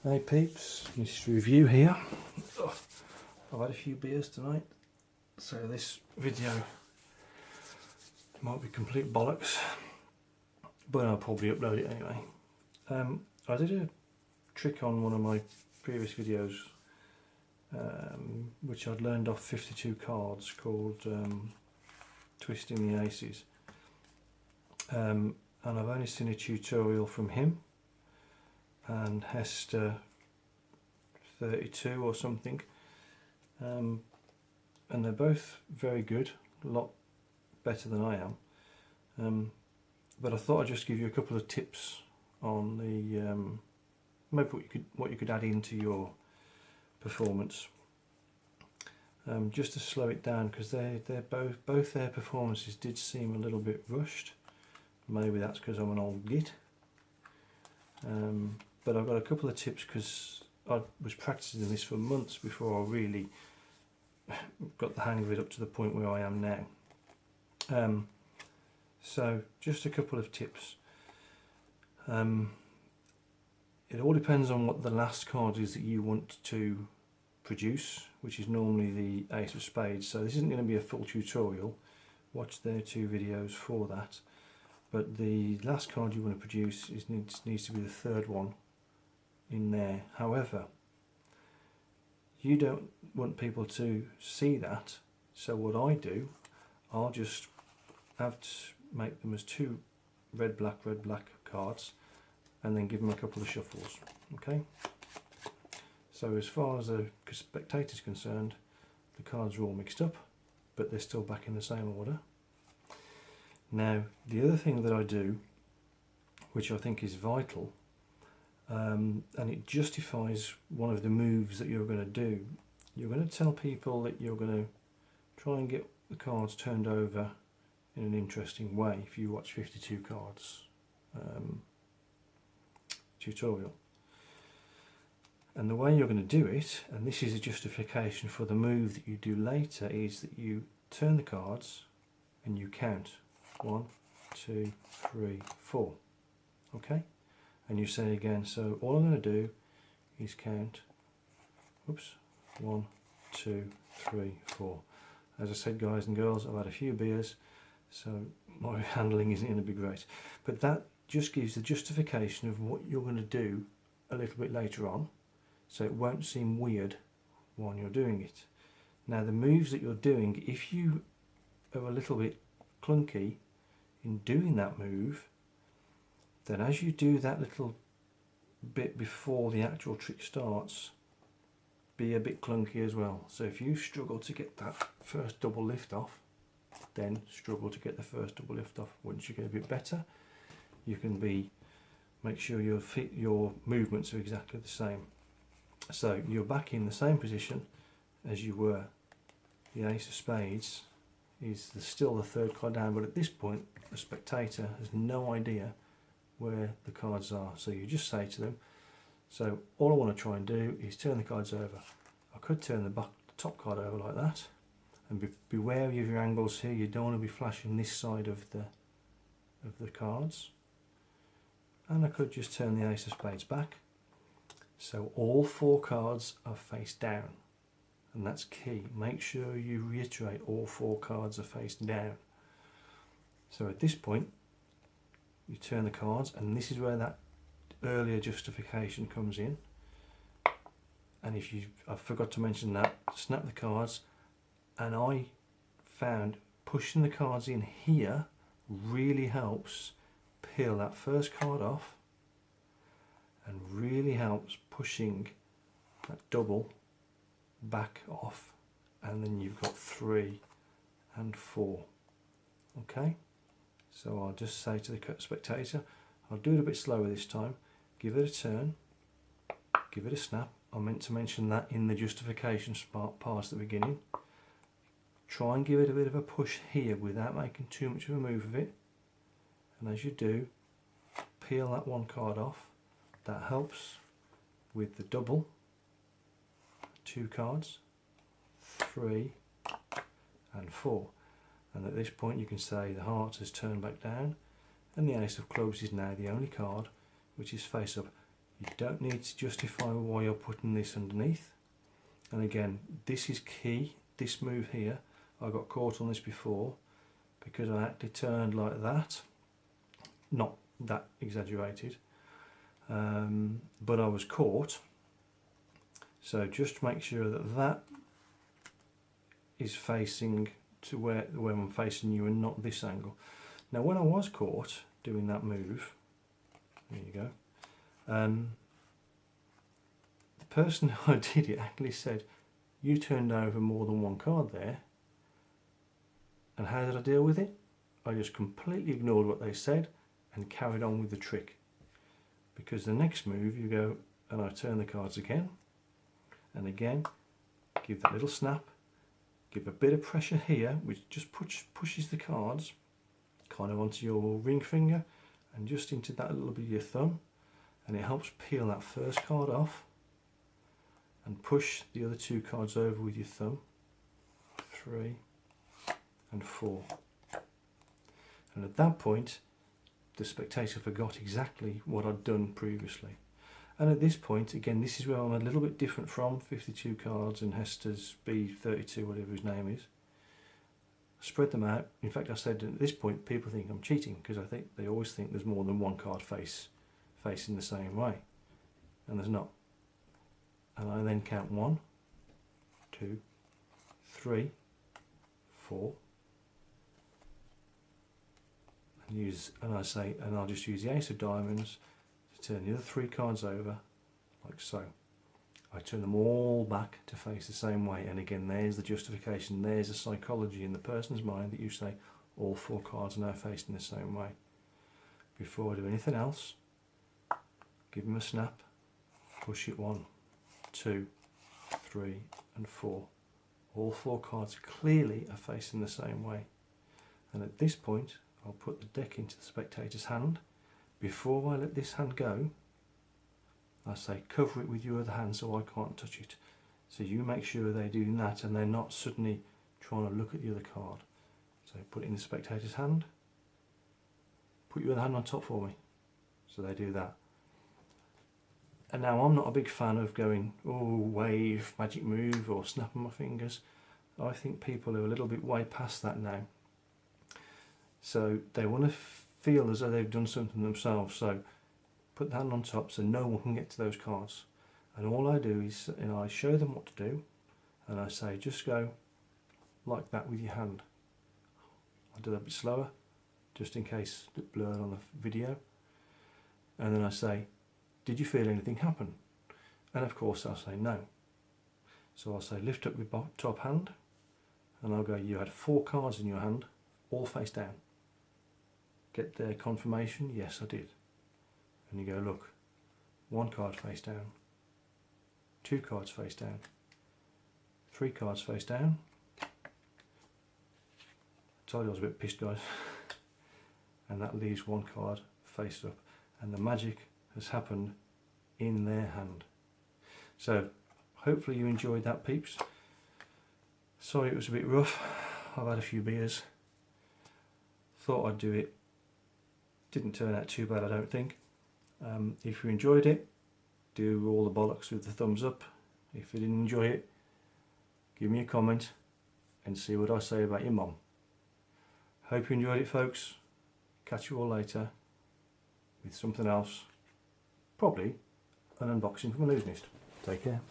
Hey peeps, this review here. I've had a few beers tonight, so this video might be complete bollocks, but I'll probably upload it anyway. I did a trick on one of my previous videos, which I'd learned off 52 cards, called Twisting the Aces, and I've only seen a tutorial from him and Hester 32 or something, and they're both very good, a lot better than I am, but I thought I'd just give you a couple of tips on the maybe what you could add into your performance, just to slow it down, because they're both their performances did seem a little bit rushed. Maybe that's because I'm an old git. But I've got a couple of tips because I was practicing this for months before I really got the hang of it up to the point where I am now. So just a couple of tips. It all depends on what the last card is that you want to produce, which is normally the Ace of Spades. So this isn't going to be a full tutorial. Watch their two videos for that. But the last card you want to produce needs to be the third one in there. However, you don't want people to see that, so what I do, I'll just have to make them as two red black cards and then give them a couple of shuffles. Okay, so as far as the spectator is concerned, the cards are all mixed up, but they're still back in the same order. Now, the other thing that I do, which I think is vital, and it justifies one of the moves that you're going to do, you're going to tell people that you're going to try and get the cards turned over in an interesting way if you watch 52 cards tutorial. And the way you're going to do it, and this is a justification for the move that you do later, is that you turn the cards and you count 1, 2, 3, 4. Okay, and you say again, so all I'm going to do is count, whoops, 1, 2, 3, 4. As I said, guys and girls, I've had a few beers, so my handling isn't going to be great, but that just gives the justification of what you're going to do a little bit later on, so it won't seem weird while you're doing it. Now, the moves that you're doing, if you are a little bit clunky in doing that move, then as you do that little bit before the actual trick starts, be a bit clunky as well. So if you struggle to get that first double lift off, then struggle to get the first double lift off. Once you get a bit better, you can make sure your movements are exactly the same. So you're back in the same position as you were. The Ace of Spades is still the third card down, but at this point the spectator has no idea where the cards are. So you just say to them, so all I want to try and do is turn the cards over. I could turn the top card over like that, and be wary of your angles here. You don't want to be flashing this side of the cards. And I could just turn the Ace of Spades back, so all 4 cards are face down. And that's key. Make sure you reiterate all 4 cards are face down. So at this point, you turn the cards, and this is where that earlier justification comes in. And I forgot to mention that, snap the cards, and I found pushing the cards in here really helps peel that first card off, and really helps pushing that double back off, and then you've got 3 and 4. Okay, so I'll just say to the spectator, I'll do it a bit slower this time, give it a turn, give it a snap. I meant to mention that in the justification part at the beginning. Try and give it a bit of a push here without making too much of a move of it, and as you do, peel that one card off. That helps with the double, 2 cards, 3 and 4, and at this point you can say the heart has turned back down, and the Ace of Clubs is now the only card which is face up. You don't need to justify why you're putting this underneath. And again, this is key. This move here, I got caught on this before because I actually turned like that. Not that exaggerated, but I was caught. So just make sure that that is facing to where I'm facing you and not this angle. Now when I was caught doing that move, there you go, the person who did it actually said, you turned over more than one card there. And how did I deal with it? I just completely ignored what they said and carried on with the trick. Because the next move you go and I turn the cards again, and again give that little snap, give a bit of pressure here which just pushes the cards kind of onto your ring finger and just into that little bit of your thumb, and it helps peel that first card off and push the other two cards over with your thumb. 3 and 4. And at that point the spectator forgot exactly what I'd done previously. And at this point, again, this is where I'm a little bit different from 52 cards and Hester's B32, whatever his name is. Spread them out. In fact, I said at this point people think I'm cheating because I think they always think there's more than one card facing the same way, and there's not. And I then count 1, 2, 3, 4, and I say, and I'll just use the ace of diamonds to turn the other 3 cards over, like so. I turn them all back to face the same way, and again, there's the justification, there's the psychology in the person's mind that you say all 4 cards are now facing the same way. Before I do anything else, give them a snap, push it 1, 2, 3 and 4. All 4 cards clearly are facing the same way. And at this point I'll put the deck into the spectator's hand. Before I let this hand go, I say cover it with your other hand so I can't touch it. So you make sure they're doing that and they're not suddenly trying to look at the other card. So put it in the spectator's hand, put your other hand on top for me. So they do that. And now I'm not a big fan of going, oh, wave, magic move or snapping my fingers. I think people are a little bit way past that now. So they want to feel as though they've done something themselves. So put the hand on top so no one can get to those cards. And all I do is, I show them what to do, and I say just go like that with your hand. I'll do that a bit slower, just in case it blurred on the video. And then I say, did you feel anything happen? And of course I'll say no. So I'll say lift up your top hand, and I'll go, you had 4 cards in your hand, all face down. Get their confirmation, yes I did. And you go, look, 1 card face down, 2 cards face down, 3 cards face down. I told you I was a bit pissed, guys. And that leaves 1 card face up, and the magic has happened in their hand. So hopefully you enjoyed that, peeps. Sorry it was a bit rough, I've had a few beers. Thought I'd do it. Didn't turn out too bad, I don't think. If you enjoyed it, do all the bollocks with the thumbs up. If you didn't enjoy it, give me a comment and see what I say about your mum. Hope you enjoyed it, folks. Catch you all later with something else. Probably an unboxing from a illusionist. Take care.